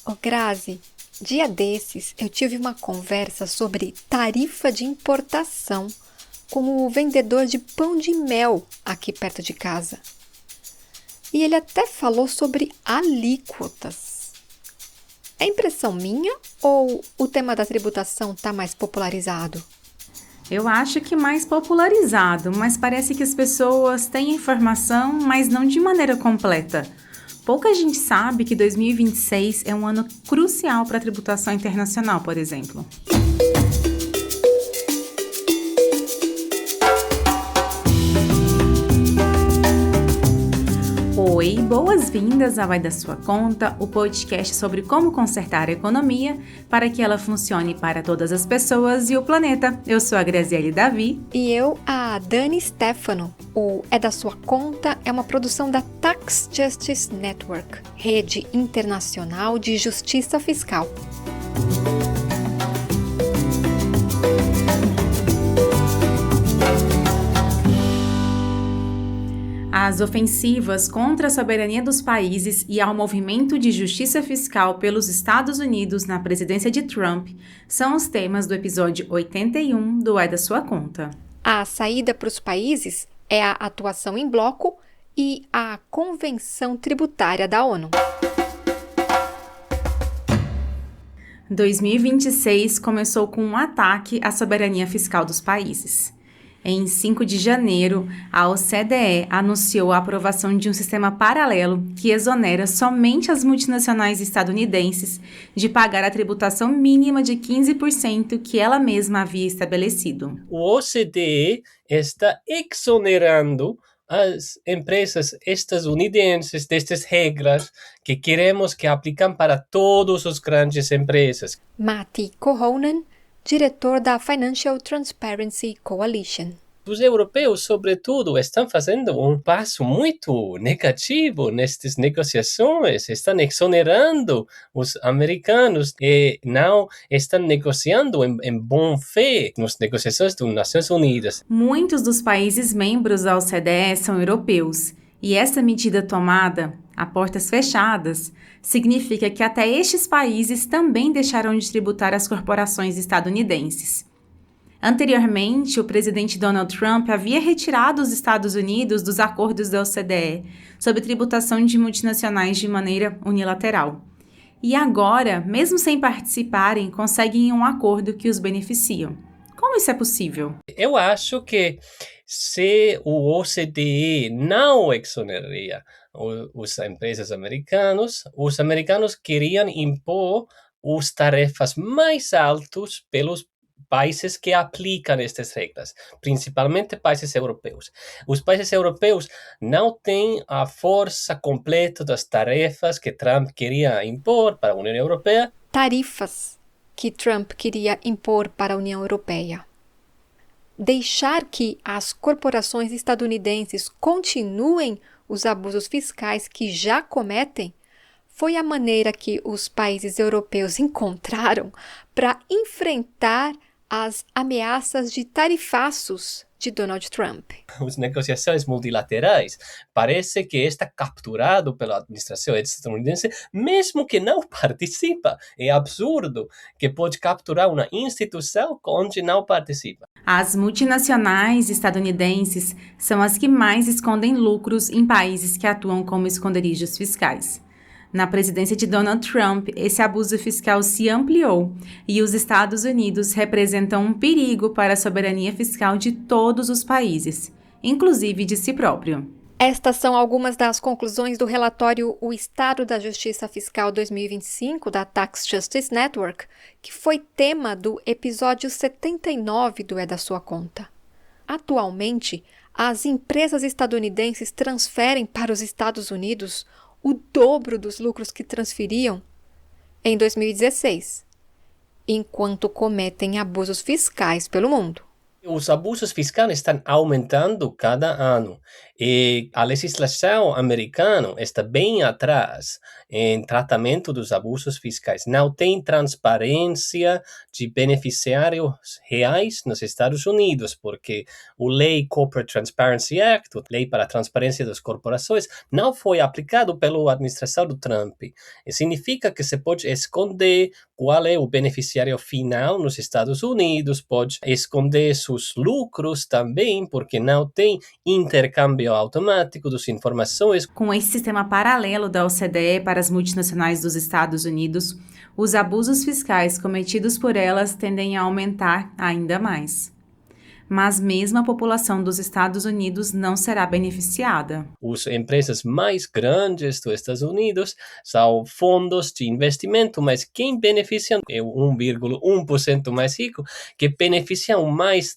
Ô Grazi, dia desses eu tive uma conversa sobre tarifa de importação com o vendedor de pão de mel aqui perto de casa. E ele até falou sobre alíquotas. É impressão minha ou o tema da tributação está mais popularizado? Eu acho que mais popularizado, mas parece que as pessoas têm a informação, mas não de maneira completa. Pouca gente sabe que 2026 é um ano crucial para a tributação internacional, por exemplo. Oi, boas-vindas ao Vai da Sua Conta, o podcast sobre como consertar a economia para que ela funcione para todas as pessoas e o planeta. Eu sou a Graziele Davi. E eu, a Dani Stefano. O É da Sua Conta é uma produção da Tax Justice Network, rede internacional de justiça fiscal. As ofensivas contra a soberania dos países e ao movimento de justiça fiscal pelos Estados Unidos na presidência de Trump são os temas do episódio 81 do É da Sua Conta. A saída para os países é a atuação em bloco e a Convenção Tributária da ONU. 2026 começou com um ataque à soberania fiscal dos países. Em 5 de janeiro, a OCDE anunciou a aprovação de um sistema paralelo que exonera somente as multinacionais estadunidenses de pagar a tributação mínima de 15% que ela mesma havia estabelecido. O OCDE está exonerando as empresas estadunidenses destas regras que queremos que apliquem para todas as grandes empresas. Matti Kohonen, diretor da Financial Transparency Coalition. Os europeus, sobretudo, estão fazendo um passo muito negativo nestas negociações, estão exonerando os americanos e não estão negociando em bom fé nas negociações das Nações Unidas. Muitos dos países membros da OCDE são europeus, e essa medida tomada a portas fechadas significa que até estes países também deixarão de tributar as corporações estadunidenses. Anteriormente, o presidente Donald Trump havia retirado os Estados Unidos dos acordos da OCDE sobre tributação de multinacionais de maneira unilateral. E agora, mesmo sem participarem, conseguem um acordo que os beneficia. Como isso é possível? Eu acho que se o OCDE não exoneraria as empresas americanas, os americanos queriam impor as tarefas mais altas pelos países que aplicam estas regras, principalmente países europeus. Os países europeus não têm a força completa das tarefas que Trump queria impor para a União Europeia. Tarifas que Trump queria impor para a União Europeia. Deixar que as corporações estadunidenses continuem os abusos fiscais que já cometem foi a maneira que os países europeus encontraram para enfrentar as ameaças de tarifaços de Donald Trump. As negociações multilaterais parece que está capturado pela administração estadunidense, mesmo que não participa. É absurdo que pode capturar uma instituição onde não participa. As multinacionais estadunidenses são as que mais escondem lucros em países que atuam como esconderijos fiscais. Na presidência de Donald Trump, esse abuso fiscal se ampliou e os Estados Unidos representam um perigo para a soberania fiscal de todos os países, inclusive de si próprio. Estas são algumas das conclusões do relatório O Estado da Justiça Fiscal 2025 da Tax Justice Network, que foi tema do episódio 79 do É da Sua Conta. Atualmente, as empresas estadunidenses transferem para os Estados Unidos o dobro dos lucros que transferiam em 2016, enquanto cometem abusos fiscais pelo mundo. Os abusos fiscais estão aumentando cada ano E a legislação americana está bem atrás em tratamento dos abusos fiscais. Não tem transparência de beneficiários reais nos Estados Unidos, porque o Lei Corporate Transparency Act, a Lei para a Transparência das Corporações, não foi aplicado pela administração do Trump. E significa que você pode esconder qual é o beneficiário final nos Estados Unidos, pode esconder seus lucros também, porque não tem intercâmbio automático das informações. Com esse sistema paralelo da OCDE para as multinacionais dos Estados Unidos, os abusos fiscais cometidos por elas tendem a aumentar ainda mais. Mas mesmo a população dos Estados Unidos não será beneficiada. As empresas mais grandes dos Estados Unidos são fundos de investimento, mas quem beneficia é o 1,1% mais rico, que beneficiam mais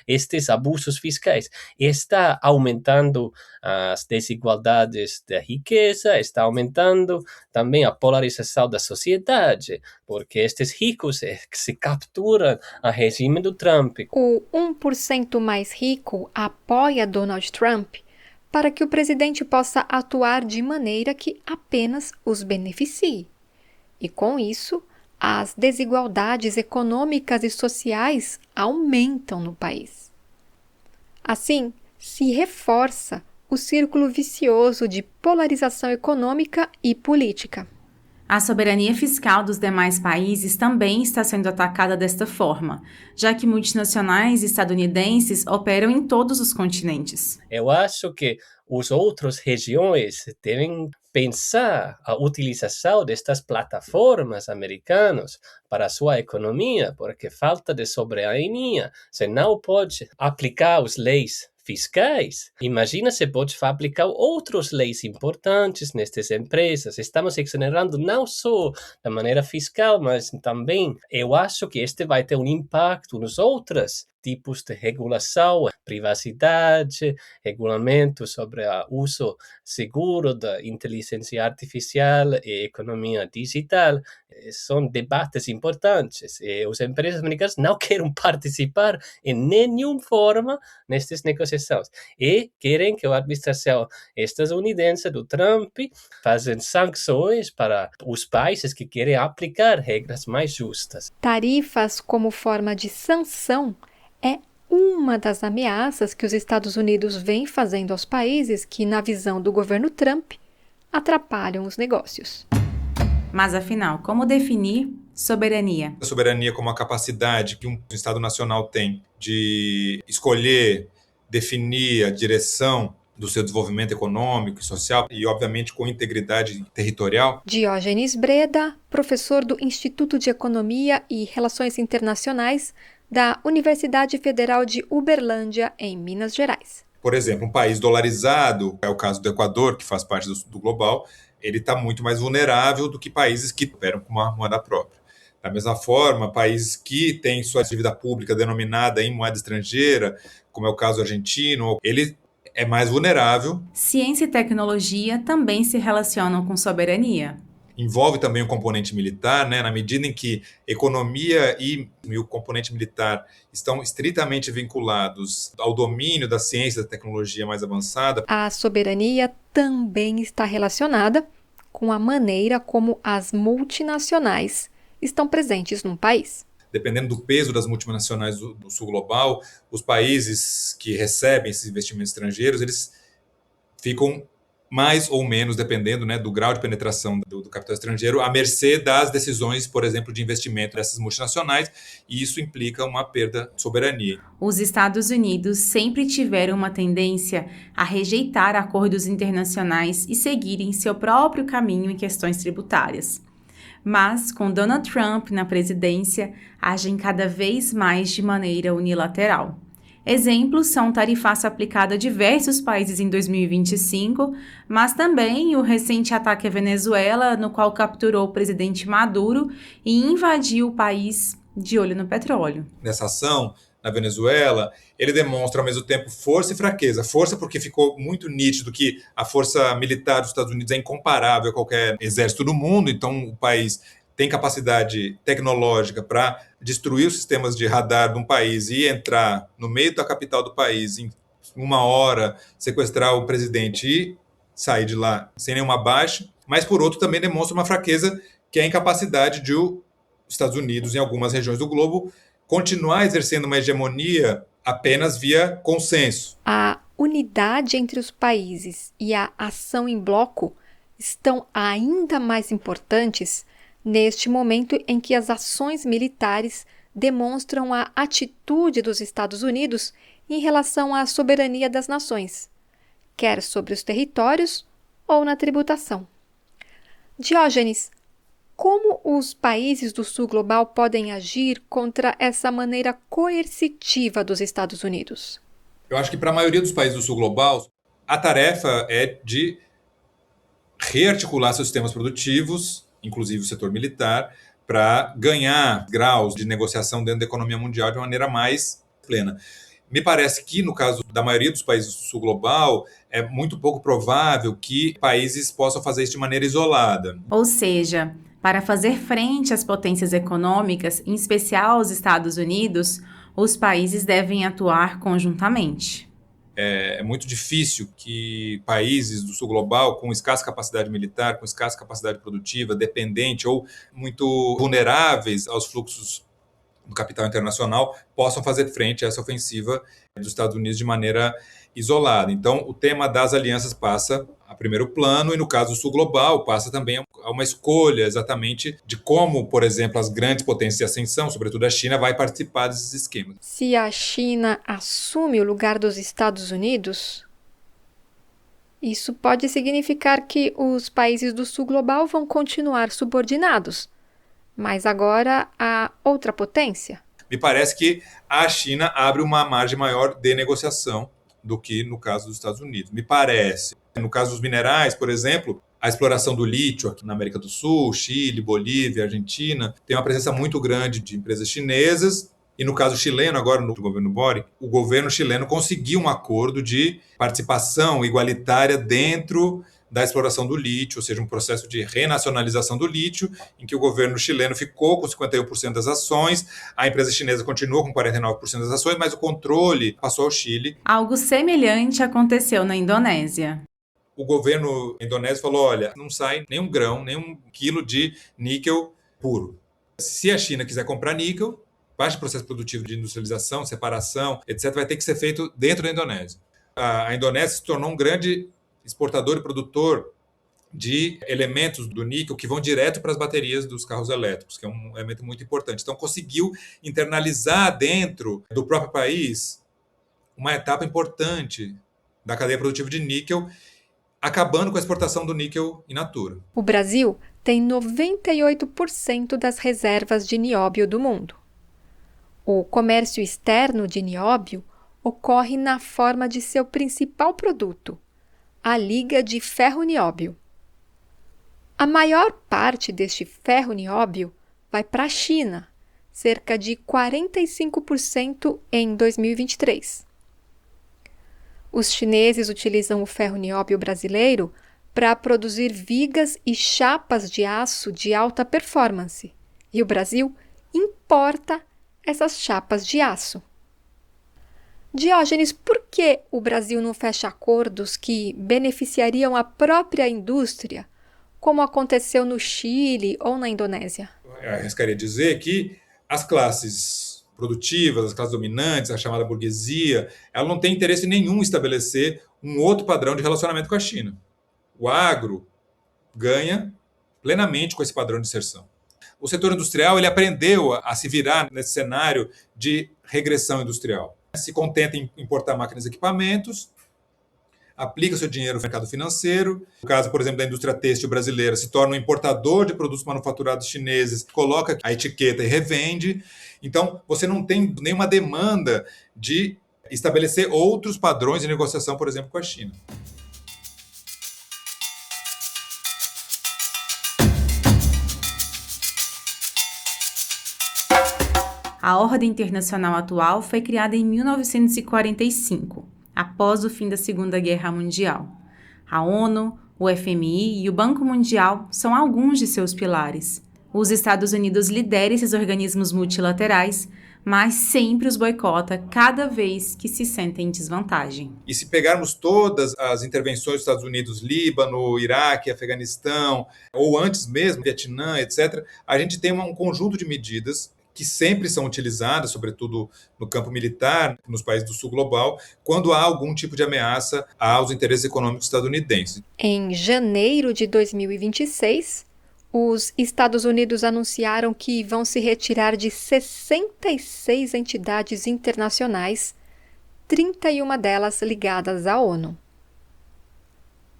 destes abusos fiscais. Está aumentando as desigualdades da riqueza, está aumentando também a polarização da sociedade, porque estes ricos se capturam a regime do Trump. O 1% mais rico apoia Donald Trump para que o presidente possa atuar de maneira que apenas os beneficie. E com isso, as desigualdades econômicas e sociais aumentam no país. Assim, se reforça o círculo vicioso de polarização econômica e política. A soberania fiscal dos demais países também está sendo atacada desta forma, já que multinacionais estadunidenses operam em todos os continentes. Eu acho que as outras regiões devem pensar a utilização destas plataformas americanas para a sua economia, porque falta de soberania. Você não pode aplicar as leis fiscais. Imagina se pode aplicar outras leis importantes nestas empresas. Estamos exonerando não só da maneira fiscal, mas também eu acho que este vai ter um impacto nos outros tipos de regulação, privacidade, regulamento sobre o uso seguro da inteligência artificial e economia digital. São debates importantes e as empresas americanas não querem participar em nenhuma forma nestas negociações e querem que a administração estadunidense do Trump faça sanções para os países que querem aplicar regras mais justas. Tarifas como forma de sanção é uma das ameaças que os Estados Unidos vêm fazendo aos países que, na visão do governo Trump, atrapalham os negócios. Mas, afinal, como definir soberania? A soberania como a capacidade que um Estado nacional tem de escolher, definir a direção do seu desenvolvimento econômico e social e, obviamente, com integridade territorial. Diógenes Breda, professor do Instituto de Economia e Relações Internacionais da Universidade Federal de Uberlândia, em Minas Gerais. Por exemplo, um país dolarizado, é o caso do Equador, que faz parte do global, ele está muito mais vulnerável do que países que operam com uma moeda própria. Da mesma forma, países que têm sua dívida pública denominada em moeda estrangeira, como é o caso argentino, ele é mais vulnerável. Ciência e tecnologia também se relacionam com soberania. Envolve também o componente militar, né? Na medida em que economia e o componente militar estão estritamente vinculados ao domínio da ciência e da tecnologia mais avançada. A soberania também está relacionada com a maneira como as multinacionais estão presentes num país. Dependendo do peso das multinacionais do sul global, os países que recebem esses investimentos estrangeiros, eles ficam mais ou menos, dependendo, né, do grau de penetração do capital estrangeiro, à mercê das decisões, por exemplo, de investimento dessas multinacionais, e isso implica uma perda de soberania. Os Estados Unidos sempre tiveram uma tendência a rejeitar acordos internacionais e seguirem seu próprio caminho em questões tributárias. Mas, com Donald Trump na presidência, agem cada vez mais de maneira unilateral. Exemplos são o tarifaço aplicado a diversos países em 2025, mas também o recente ataque à Venezuela, no qual capturou o presidente Maduro e invadiu o país de olho no petróleo. Nessa ação, na Venezuela, ele demonstra ao mesmo tempo força e fraqueza. Força porque ficou muito nítido que a força militar dos Estados Unidos é incomparável a qualquer exército do mundo, então o país tem capacidade tecnológica para destruir os sistemas de radar de um país e entrar no meio da capital do país em uma hora, sequestrar o presidente e sair de lá sem nenhuma baixa, mas, por outro, também demonstra uma fraqueza, que é a incapacidade de os Estados Unidos, em algumas regiões do globo, continuar exercendo uma hegemonia apenas via consenso. A unidade entre os países e a ação em bloco estão ainda mais importantes neste momento em que as ações militares demonstram a atitude dos Estados Unidos em relação à soberania das nações, quer sobre os territórios ou na tributação. Diógenes, como os países do Sul Global podem agir contra essa maneira coercitiva dos Estados Unidos? Eu acho que para a maioria dos países do Sul Global, a tarefa é de rearticular seus sistemas produtivos, inclusive o setor militar, para ganhar graus de negociação dentro da economia mundial de maneira mais plena. Me parece que, no caso da maioria dos países do Sul Global, é muito pouco provável que países possam fazer isso de maneira isolada. Ou seja, para fazer frente às potências econômicas, em especial os Estados Unidos, os países devem atuar conjuntamente. É muito difícil que países do Sul Global, com escassa capacidade militar, com escassa capacidade produtiva, dependente ou muito vulneráveis aos fluxos do capital internacional, possam fazer frente a essa ofensiva dos Estados Unidos de maneira isolada. Então, o tema das alianças passa a primeiro plano e, no caso do Sul Global, passa também a uma escolha exatamente de como, por exemplo, as grandes potências de ascensão, sobretudo a China, vai participar desses esquemas. Se a China assume o lugar dos Estados Unidos, isso pode significar que os países do Sul Global vão continuar subordinados, mas agora há outra potência. Me parece que a China abre uma margem maior de negociação do que no caso dos Estados Unidos. Me parece. No caso dos minerais, por exemplo, a exploração do lítio aqui na América do Sul, Chile, Bolívia, Argentina, tem uma presença muito grande de empresas chinesas. E no caso chileno, agora no governo Boric, o governo chileno conseguiu um acordo de participação igualitária dentro da exploração do lítio, ou seja, um processo de renacionalização do lítio, em que o governo chileno ficou com 51% das ações, a empresa chinesa continua com 49% das ações, mas o controle passou ao Chile. Algo semelhante aconteceu na Indonésia. O governo indonésio falou, olha, não sai nem um grão, nem um quilo de níquel puro. Se a China quiser comprar níquel, parte do processo produtivo de industrialização, separação, etc., vai ter que ser feito dentro da Indonésia. A Indonésia se tornou um grande exportador e produtor de elementos do níquel que vão direto para as baterias dos carros elétricos, que é um elemento muito importante. Então, conseguiu internalizar dentro do próprio país uma etapa importante da cadeia produtiva de níquel, acabando com a exportação do níquel in natura. O Brasil tem 98% das reservas de nióbio do mundo. O comércio externo de nióbio ocorre na forma de seu principal produto, a liga de ferro-nióbio. A maior parte deste ferro-nióbio vai para a China, cerca de 45% em 2023. Os chineses utilizam o ferro-nióbio brasileiro para produzir vigas e chapas de aço de alta performance, e o Brasil importa essas chapas de aço. Diógenes, por que o Brasil não fecha acordos que beneficiariam a própria indústria, como aconteceu no Chile ou na Indonésia? Eu arriscaria dizer que as classes produtivas, as classes dominantes, a chamada burguesia, ela não tem interesse nenhum em estabelecer um outro padrão de relacionamento com a China. O agro ganha plenamente com esse padrão de inserção. O setor industrial ele aprendeu a se virar nesse cenário de regressão industrial. Se contenta em importar máquinas e equipamentos, aplica seu dinheiro no mercado financeiro. No caso, por exemplo, da indústria têxtil brasileira, se torna um importador de produtos manufaturados chineses, coloca a etiqueta e revende. Então, você não tem nenhuma demanda de estabelecer outros padrões de negociação, por exemplo, com a China. A ordem internacional atual foi criada em 1945, após o fim da Segunda Guerra Mundial. A ONU, o FMI e o Banco Mundial são alguns de seus pilares. Os Estados Unidos lideram esses organismos multilaterais, mas sempre os boicota cada vez que se sentem em desvantagem. E se pegarmos todas as intervenções dos Estados Unidos, Líbano, Iraque, Afeganistão, ou antes mesmo, Vietnã, etc., a gente tem um conjunto de medidas que sempre são utilizadas, sobretudo no campo militar, nos países do sul global, quando há algum tipo de ameaça aos interesses econômicos estadunidenses. Em janeiro de 2026, os Estados Unidos anunciaram que vão se retirar de 66 entidades internacionais, 31 delas ligadas à ONU.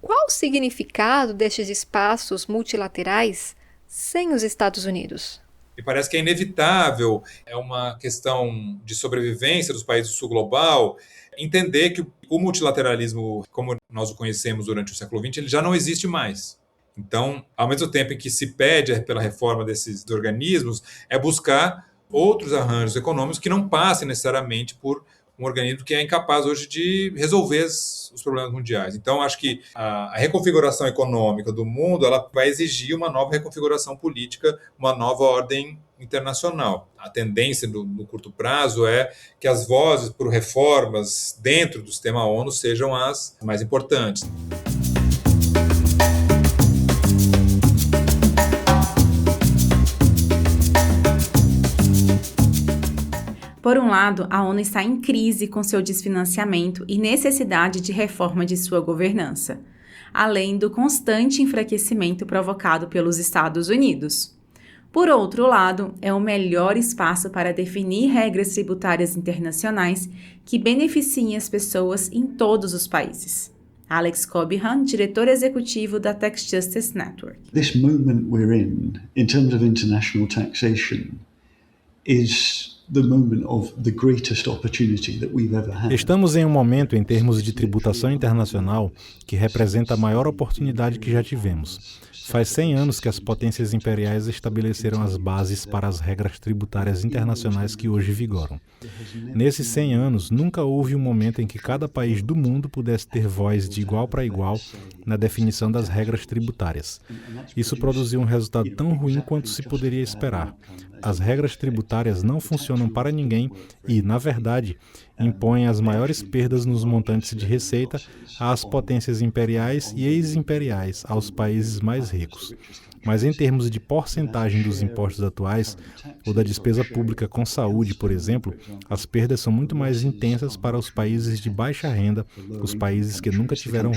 Qual o significado destes espaços multilaterais sem os Estados Unidos? Me parece que é inevitável, é uma questão de sobrevivência dos países do sul global, entender que o multilateralismo, como nós o conhecemos durante o século XX, ele já não existe mais. Então, ao mesmo tempo em que se pede pela reforma desses organismos, é buscar outros arranjos econômicos que não passem necessariamente por um organismo que é incapaz hoje de resolver os problemas mundiais. Então, acho que a reconfiguração econômica do mundo ela vai exigir uma nova reconfiguração política, uma nova ordem internacional. A tendência no curto prazo é que as vozes por reformas dentro do sistema ONU sejam as mais importantes. Por um lado, a ONU está em crise com seu desfinanciamento e necessidade de reforma de sua governança, além do constante enfraquecimento provocado pelos Estados Unidos. Por outro lado, é o melhor espaço para definir regras tributárias internacionais que beneficiem as pessoas em todos os países. Alex Cobihan, diretor executivo da Tax Justice Network. This moment we're in terms of international taxation, is the moment of the greatest opportunity that we've ever had. Estamos em um momento em termos de tributação internacional que representa a maior oportunidade que já tivemos. Faz 100 anos que as potências imperiais estabeleceram as bases para as regras tributárias internacionais que hoje vigoram. Nesses 100 anos, nunca houve um momento em que cada país do mundo pudesse ter voz de igual para igual na definição das regras tributárias. Isso produziu um resultado tão ruim quanto se poderia esperar. As regras tributárias não funcionam para ninguém e, na verdade, impõem as maiores perdas nos montantes de receita às potências imperiais e ex-imperiais, aos países mais ricos. Mas em termos de porcentagem dos impostos atuais, ou da despesa pública com saúde, por exemplo, as perdas são muito mais intensas para os países de baixa renda, os países que nunca tiveram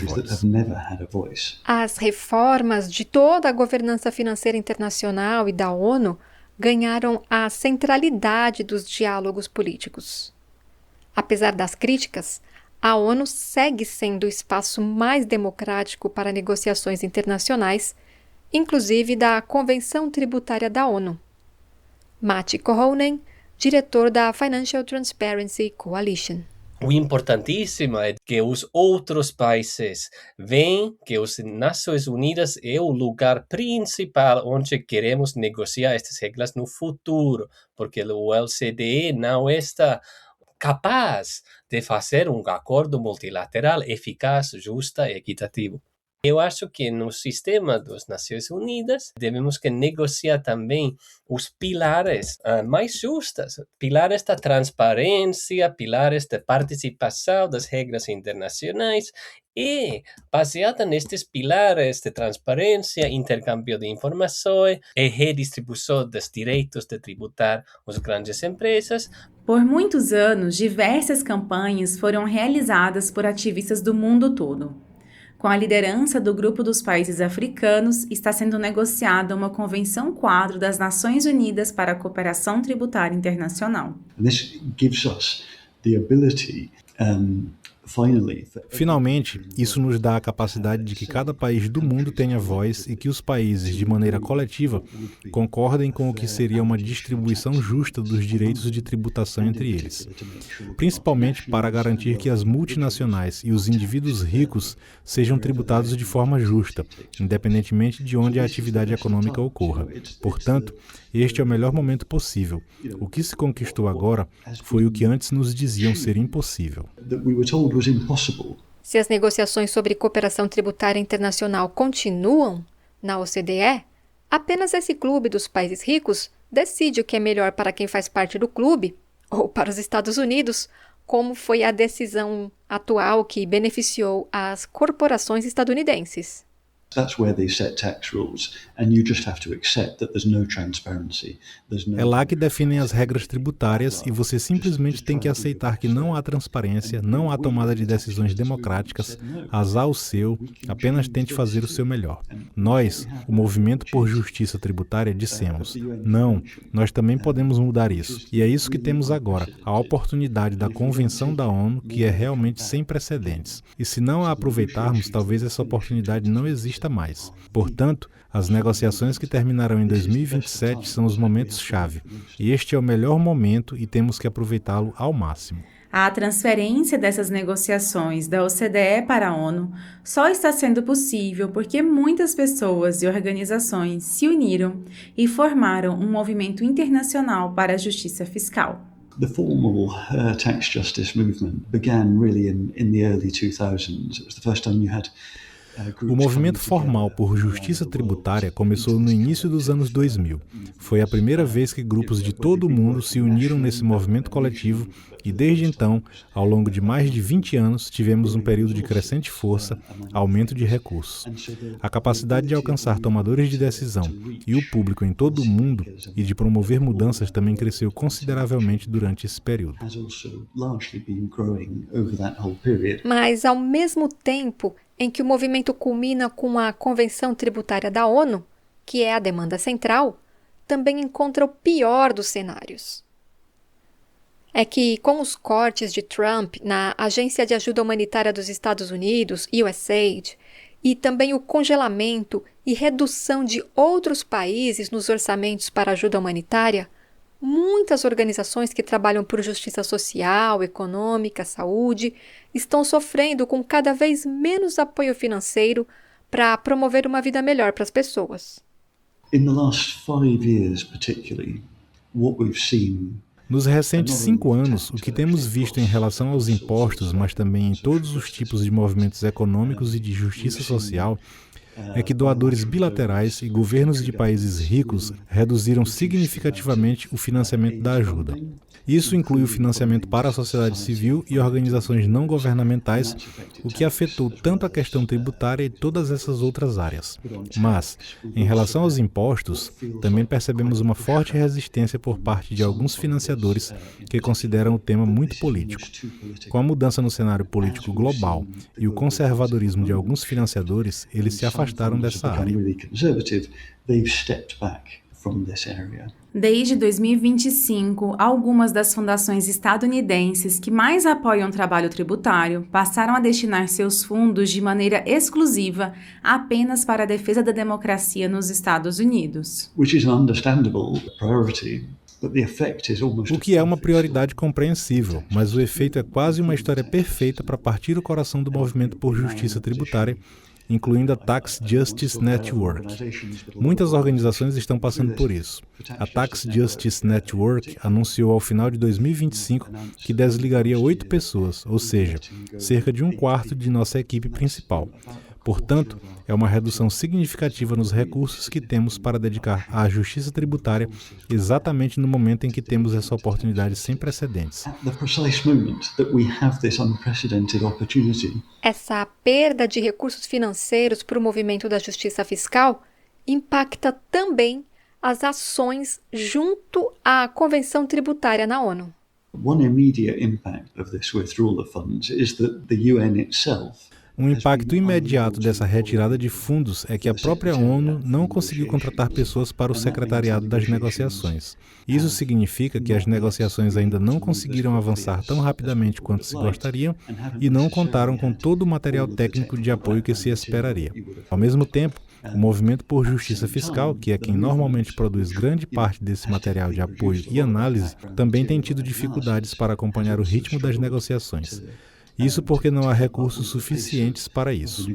voz. As reformas de toda a governança financeira internacional e da ONU ganharam a centralidade dos diálogos políticos. Apesar das críticas, a ONU segue sendo o espaço mais democrático para negociações internacionais, inclusive da Convenção Tributária da ONU. Matti Kohonen, diretor da Financial Transparency Coalition. O importantíssimo é que os outros países veem que as Nações Unidas é o lugar principal onde queremos negociar estas regras no futuro, porque o OCDE não está capaz de fazer um acordo multilateral eficaz, justo e equitativo. Eu acho que no sistema das Nações Unidas devemos que negociar também os pilares mais justos, pilares da transparência, pilares da participação das regras internacionais e, baseada nestes pilares de transparência, intercâmbio de informações e redistribuição dos direitos de tributar as grandes empresas. Por muitos anos, diversas campanhas foram realizadas por ativistas do mundo todo. Com a liderança do Grupo dos Países Africanos, está sendo negociada uma convenção quadro das Nações Unidas para a Cooperação Tributária Internacional. This gives us the ability, Finalmente, isso nos dá a capacidade de que cada país do mundo tenha voz e que os países, de maneira coletiva, concordem com o que seria uma distribuição justa dos direitos de tributação entre eles, principalmente para garantir que as multinacionais e os indivíduos ricos sejam tributados de forma justa, independentemente de onde a atividade econômica ocorra. Portanto, este é o melhor momento possível. O que se conquistou agora foi o que antes nos diziam ser impossível. Se as negociações sobre cooperação tributária internacional continuam na OCDE, apenas esse clube dos países ricos decide o que é melhor para quem faz parte do clube ou para os Estados Unidos, como foi a decisão atual que beneficiou as corporações estadunidenses. That's where they set tax rules, and you just have to accept that there's no transparency. É lá que definem as regras tributárias e você simplesmente tem que aceitar que não há transparência, não há tomada de decisões democráticas, azar o seu, apenas tente fazer o seu melhor. Nós, o Movimento por Justiça Tributária, dissemos, não, nós também podemos mudar isso. E é isso que temos agora, a oportunidade da Convenção da ONU, que é realmente sem precedentes. E se não a aproveitarmos, talvez essa oportunidade não exista mais. Portanto, as negociações que terminarão em 2027 são os momentos-chave. E este é o melhor momento e temos que aproveitá-lo ao máximo. A transferência dessas negociações da OCDE para a ONU só está sendo possível porque muitas pessoas e organizações se uniram e formaram um movimento internacional para a justiça fiscal. The formal tax justice movement began really in the early 2000s. It was the first time you had O movimento formal por justiça tributária começou no início dos anos 2000. Foi a primeira vez que grupos de todo o mundo se uniram nesse movimento coletivo e, desde então, ao longo de mais de 20 anos, tivemos um período de crescente força, aumento de recursos. A capacidade de alcançar tomadores de decisão e o público em todo o mundo e de promover mudanças também cresceu consideravelmente durante esse período. Mas, ao mesmo tempo em que o movimento culmina com a Convenção Tributária da ONU, que é a demanda central, também encontra o pior dos cenários. É que, com os cortes de Trump na Agência de Ajuda Humanitária dos Estados Unidos, USAID, e também o congelamento e redução de outros países nos orçamentos para ajuda humanitária, muitas organizações que trabalham por justiça social, econômica, saúde, estão sofrendo com cada vez menos apoio financeiro para promover uma vida melhor para as pessoas. In the last 5 years particularly, what we've seen. Nos recentes 5 anos, o que temos visto em relação aos impostos, mas também em todos os tipos de movimentos econômicos e de justiça social, é que doadores bilaterais e governos de países ricos reduziram significativamente o financiamento da ajuda. Isso inclui o financiamento para a sociedade civil e organizações não governamentais, o que afetou tanto a questão tributária e todas essas outras áreas. Mas, em relação aos impostos, também percebemos uma forte resistência por parte de alguns financiadores que consideram o tema muito político. Com a mudança no cenário político global e o conservadorismo de alguns financiadores, eles se afastaram dessa área. Desde 2025, algumas das fundações estadunidenses que mais apoiam o trabalho tributário passaram a destinar seus fundos de maneira exclusiva apenas para a defesa da democracia nos Estados Unidos. O que é uma prioridade compreensível, mas o efeito é quase uma história perfeita para partir o coração do movimento por justiça tributária, incluindo a Tax Justice Network. Muitas organizações estão passando por isso. A Tax Justice Network anunciou ao final de 2025 que desligaria 8 pessoas, ou seja, cerca de 1/4 de nossa equipe principal. Portanto, é uma redução significativa nos recursos que temos para dedicar à justiça tributária exatamente no momento em que temos essa oportunidade sem precedentes. Essa perda de recursos financeiros para o movimento da justiça fiscal impacta também as ações junto à Convenção Tributária na ONU. One immediate impact of this withdrawal of funds is that the UN itself. Um impacto imediato dessa retirada de fundos é que a própria ONU não conseguiu contratar pessoas para o secretariado das negociações. Isso significa que as negociações ainda não conseguiram avançar tão rapidamente quanto se gostariam e não contaram com todo o material técnico de apoio que se esperaria. Ao mesmo tempo, o Movimento por Justiça Fiscal, que é quem normalmente produz grande parte desse material de apoio e análise, também tem tido dificuldades para acompanhar o ritmo das negociações. Isso porque não há recursos suficientes para isso.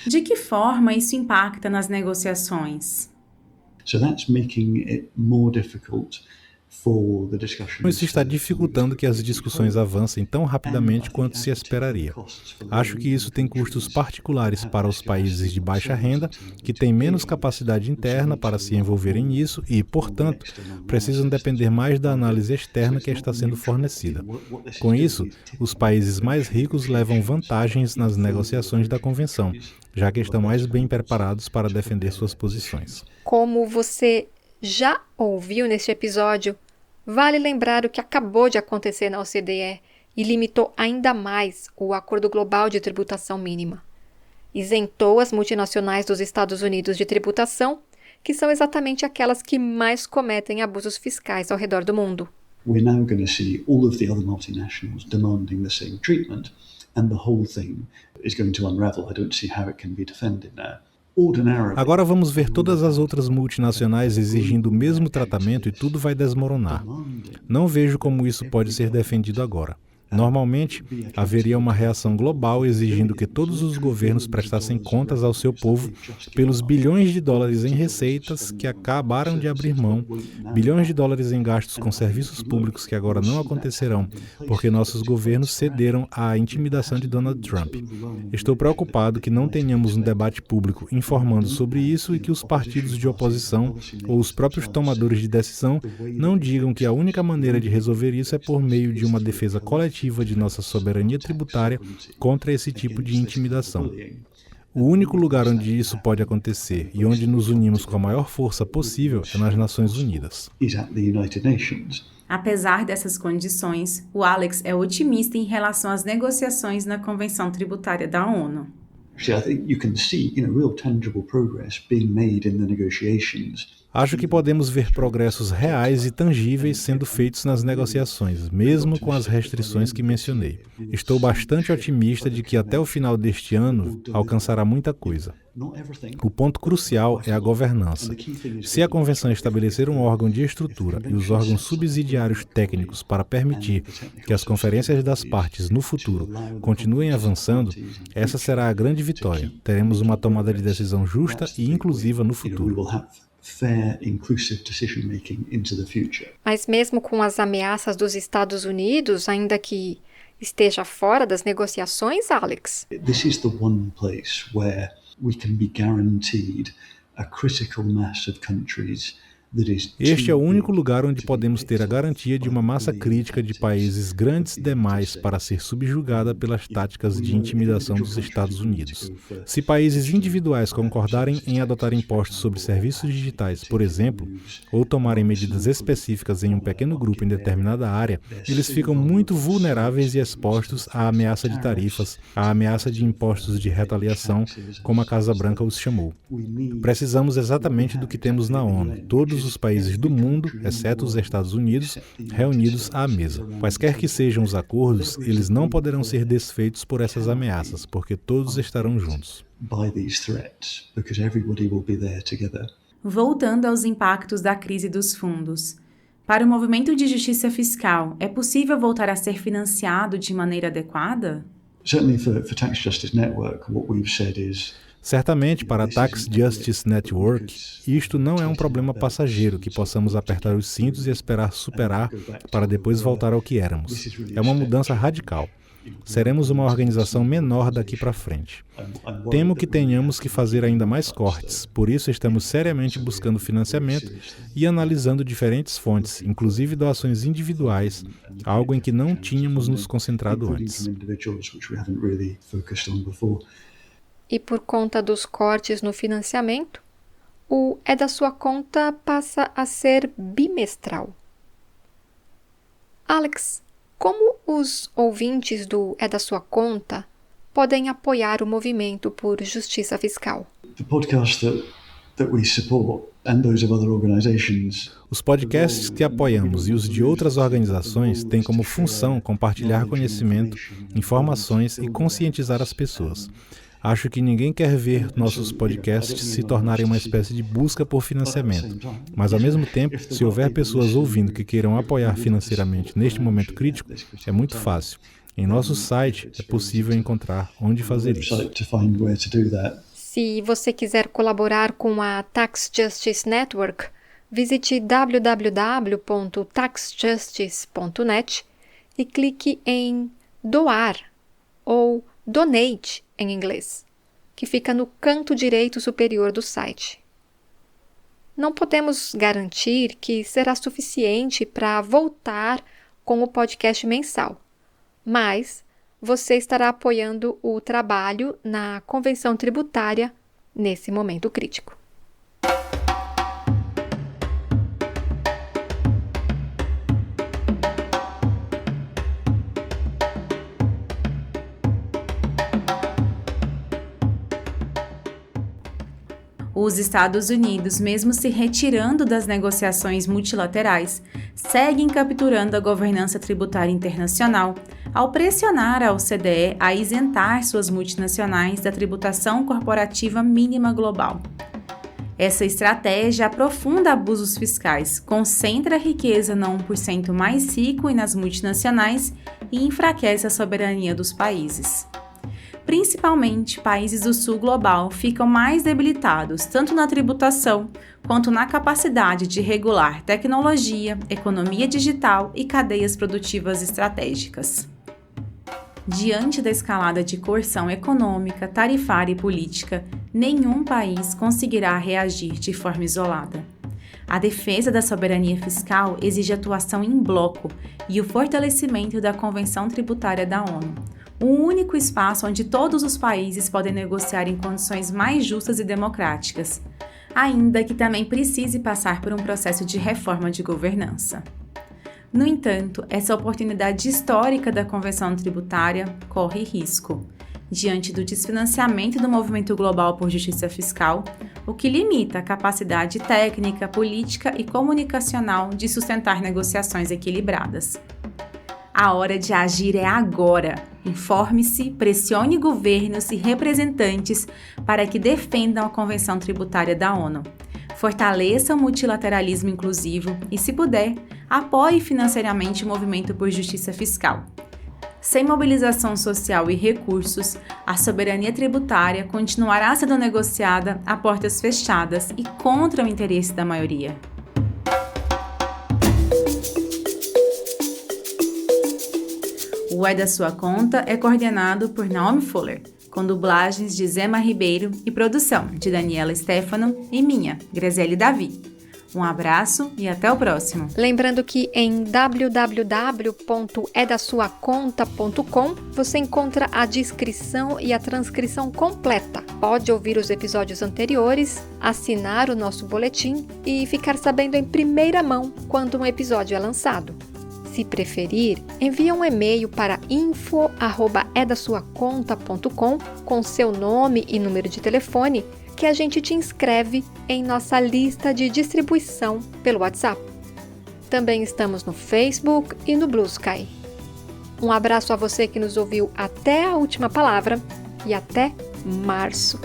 De que forma isso impacta nas negociações? So that's making it more difficult for the discussions. Isso está dificultando que as discussões avancem tão rapidamente quanto se esperaria. Acho que isso tem custos particulares para os países de baixa renda, que têm menos capacidade interna para se envolverem nisso e, portanto, precisam depender mais da análise externa que está sendo fornecida. Com isso, os países mais ricos levam vantagens nas negociações da convenção, já que estão mais bem preparados para defender suas posições. Como você já ouviu neste episódio, vale lembrar o que acabou de acontecer na OCDE e limitou ainda mais o Acordo Global de Tributação Mínima. Isentou as multinacionais dos Estados Unidos de tributação, que são exatamente aquelas que mais cometem abusos fiscais ao redor do mundo. We're now going to see all of the other multinationals demanding the same treatment, and the whole thing is going to unravel. I don't see how it can be defended now. Agora vamos ver todas as outras multinacionais exigindo o mesmo tratamento e tudo vai desmoronar. Não vejo como isso pode ser defendido agora. Normalmente, haveria uma reação global exigindo que todos os governos prestassem contas ao seu povo pelos bilhões de dólares em receitas que acabaram de abrir mão, bilhões de dólares em gastos com serviços públicos que agora não acontecerão, porque nossos governos cederam à intimidação de Donald Trump. Estou preocupado que não tenhamos um debate público informando sobre isso e que os partidos de oposição ou os próprios tomadores de decisão não digam que a única maneira de resolver isso é por meio de uma defesa coletiva de nossa soberania tributária contra esse tipo de intimidação. O único lugar onde isso pode acontecer e onde nos unimos com a maior força possível é nas Nações Unidas. Apesar dessas condições, o Alex é otimista em relação às negociações na Convenção Tributária da ONU. Actually, I think you can see, real tangible progress being made in the negotiations. Acho que podemos ver progressos reais e tangíveis sendo feitos nas negociações, mesmo com as restrições que mencionei. Estou bastante otimista de que até o final deste ano alcançará muita coisa. O ponto crucial é a governança. Se a Convenção estabelecer um órgão de estrutura e os órgãos subsidiários técnicos para permitir que as conferências das partes no futuro continuem avançando, essa será a grande vitória. Teremos uma tomada de decisão justa e inclusiva no futuro. Fair, inclusive decision-making into the future. Mas mesmo com as ameaças dos Estados Unidos, ainda que esteja fora das negociações, Alex? This is the one place where we can be guaranteed a critical mass of countries. Este é o único lugar onde podemos ter a garantia de uma massa crítica de países grandes demais para ser subjugada pelas táticas de intimidação dos Estados Unidos. Se países individuais concordarem em adotar impostos sobre serviços digitais, por exemplo, ou tomarem medidas específicas em um pequeno grupo em determinada área, eles ficam muito vulneráveis e expostos à ameaça de tarifas, à ameaça de impostos de retaliação, como a Casa Branca os chamou. Precisamos exatamente do que temos na ONU, todos os países do mundo, exceto os Estados Unidos, reunidos à mesa. Quaisquer que sejam os acordos, eles não poderão ser desfeitos por essas ameaças, porque todos estarão juntos. Voltando aos impactos da crise dos fundos. Para o movimento de justiça fiscal, é possível voltar a ser financiado de maneira adequada? Certainly for Tax Justice Network, what we've said is certamente, para a Tax Justice Network, isto não é um problema passageiro que possamos apertar os cintos e esperar superar para depois voltar ao que éramos. É uma mudança radical. Seremos uma organização menor daqui para frente. Temo que tenhamos que fazer ainda mais cortes, por isso estamos seriamente buscando financiamento e analisando diferentes fontes, inclusive doações individuais, algo em que não tínhamos nos concentrado antes. E por conta dos cortes no financiamento, o É da Sua Conta passa a ser bimestral. Alex, como os ouvintes do É da Sua Conta podem apoiar o movimento por justiça fiscal? The podcast that we support and those of other organizations. Os podcasts que apoiamos e os de outras organizações têm como função compartilhar conhecimento, informações e conscientizar as pessoas. Acho que ninguém quer ver nossos podcasts se tornarem uma espécie de busca por financiamento. Mas, ao mesmo tempo, se houver pessoas ouvindo que queiram apoiar financeiramente neste momento crítico, é muito fácil. Em nosso site é possível encontrar onde fazer isso. Se você quiser colaborar com a Tax Justice Network, visite www.taxjustice.net e clique em Doar, ou Donate em inglês, que fica no canto direito superior do site. Não podemos garantir que será suficiente para voltar com o podcast mensal, mas você estará apoiando o trabalho na Convenção Tributária nesse momento crítico. Os Estados Unidos, mesmo se retirando das negociações multilaterais, seguem capturando a governança tributária internacional ao pressionar a OCDE a isentar suas multinacionais da tributação corporativa mínima global. Essa estratégia aprofunda abusos fiscais, concentra a riqueza no 1% mais rico e nas multinacionais e enfraquece a soberania dos países. Principalmente, países do sul global ficam mais debilitados tanto na tributação quanto na capacidade de regular tecnologia, economia digital e cadeias produtivas estratégicas. Diante da escalada de coerção econômica, tarifária e política, nenhum país conseguirá reagir de forma isolada. A defesa da soberania fiscal exige atuação em bloco e o fortalecimento da Convenção Tributária da ONU, o único espaço onde todos os países podem negociar em condições mais justas e democráticas, ainda que também precise passar por um processo de reforma de governança. No entanto, essa oportunidade histórica da Convenção Tributária corre risco, diante do desfinanciamento do movimento global por justiça fiscal, o que limita a capacidade técnica, política e comunicacional de sustentar negociações equilibradas. A hora de agir é agora. Informe-se, pressione governos e representantes para que defendam a Convenção Tributária da ONU. Fortaleça o multilateralismo inclusivo e, se puder, apoie financeiramente o movimento por justiça fiscal. Sem mobilização social e recursos, a soberania tributária continuará sendo negociada a portas fechadas e contra o interesse da maioria. O É da Sua Conta é coordenado por Naomi Fuller, com dublagens de Zema Ribeiro e produção de Daniela Stefano e minha, Graziele Davi. Um abraço e até o próximo. Lembrando que em www.edasuaconta.com você encontra a descrição e a transcrição completa. Pode ouvir os episódios anteriores, assinar o nosso boletim e ficar sabendo em primeira mão quando um episódio é lançado. Se preferir, envie um e-mail para info@edasuaconta.com com seu nome e número de telefone que a gente te inscreve em nossa lista de distribuição pelo WhatsApp. Também estamos no Facebook e no Blue Sky. Um abraço a você que nos ouviu até a última palavra e até março.